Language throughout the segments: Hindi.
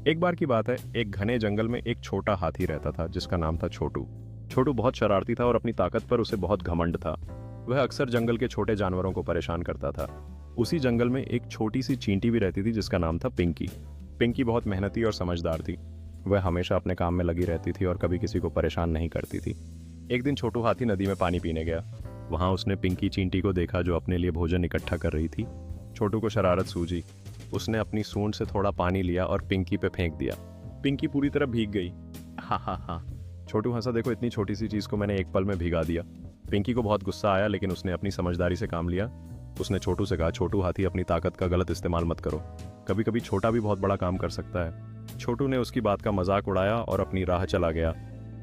एक बार की बात है, एक घने जंगल में एक छोटा हाथी रहता था जिसका नाम था छोटू। छोटू बहुत शरारती था और अपनी ताकत पर उसे बहुत घमंड था। वह अक्सर जंगल के छोटे जानवरों को परेशान करता था। उसी जंगल में एक छोटी सी चींटी भी रहती थी जिसका नाम था पिंकी। पिंकी बहुत मेहनती और समझदार थी। वह हमेशा अपने काम में लगी रहती थी और कभी किसी को परेशान नहीं करती थी। एक दिन छोटू हाथी नदी में पानी पीने गया। वहां उसने पिंकी चींटी को देखा जो अपने लिए भोजन इकट्ठा कर रही थी। छोटू को शरारत सूझी। उसने अपनी सूंड से थोड़ा पानी लिया और पिंकी पे फेंक दिया। पिंकी पूरी तरह भीग गई। हा हा हा। छोटू हंसा, देखो इतनी छोटी सी चीज को मैंने एक पल में भिगा दिया। पिंकी को बहुत गुस्सा आया लेकिन उसने अपनी समझदारी से काम लिया। उसने छोटू से कहा, छोटू हाथी अपनी ताकत का गलत इस्तेमाल मत करो। कभी कभी छोटा भी बहुत बड़ा काम कर सकता है। छोटू ने उसकी बात का मजाक उड़ाया और अपनी राह चला गया।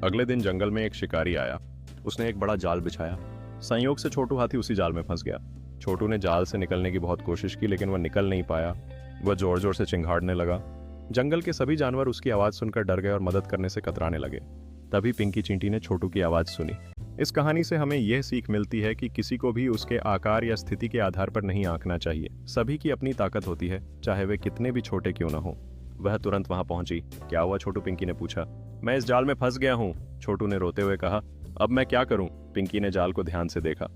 अगले दिन जंगल में एक शिकारी आया। उसने एक बड़ा जाल बिछाया। संयोग से छोटू हाथी उसी जाल में फंस गया। छोटू ने जाल से निकलने की बहुत कोशिश की लेकिन वह निकल नहीं पाया। वह जोर जोर से चिंघाड़ने लगा। जंगल के सभी जानवर उसकी आवाज सुनकर डर गए और मदद करने से कतराने लगे। तभी पिंकी चींटी ने छोटू की आवाज सुनी। इस कहानी से हमें यह सीख मिलती है कि किसी को भी उसके आकार या स्थिति के आधार पर नहीं आंकना चाहिए। सभी की अपनी ताकत होती है, चाहे वे कितने भी छोटे क्यों ना हो। वह तुरंत वहां पहुंची। क्या हुआ, छोटू? पिंकी ने पूछा। मैं इस जाल में फंस गया हूं, छोटू ने रोते हुए कहा। अब मैं क्या करूं? पिंकी ने जाल को ध्यान से देखा।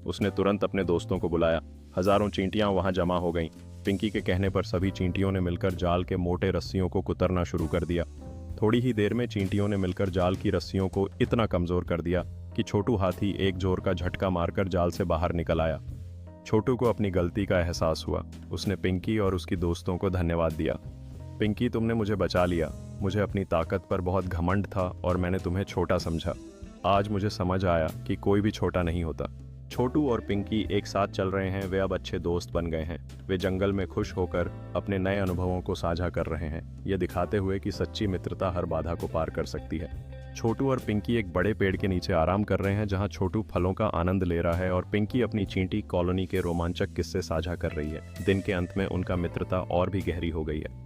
उसने तुरंत अपने दोस्तों को बुलाया। हजारों चींटियां वहां जमा हो गईं। पिंकी के कहने पर सभी चींटियों ने मिलकर जाल के मोटे रस्सियों को कुतरना शुरू कर दिया। थोड़ी ही देर में चींटियों ने मिलकर जाल की रस्सियों को इतना कमजोर कर दिया कि छोटू हाथी एक जोर का झटका मारकर जाल से बाहर निकल आया। छोटू को अपनी गलती का एहसास हुआ। उसने पिंकी और उसकी दोस्तों को धन्यवाद दिया। पिंकी, तुमने मुझे बचा लिया। मुझे अपनी ताकत पर बहुत घमंड था और मैंने तुम्हें छोटा समझा। आज मुझे समझ आया कि कोई भी छोटा नहीं होता। छोटू और पिंकी एक साथ चल रहे हैं। वे अब अच्छे दोस्त बन गए हैं। वे जंगल में खुश होकर अपने नए अनुभवों को साझा कर रहे हैं, ये दिखाते हुए कि सच्ची मित्रता हर बाधा को पार कर सकती है। छोटू और पिंकी एक बड़े पेड़ के नीचे आराम कर रहे हैं जहां छोटू फलों का आनंद ले रहा है और पिंकी अपनी चींटी कॉलोनी के रोमांचक किस्से साझा कर रही है। दिन के अंत में उनका मित्रता और भी गहरी हो गई है।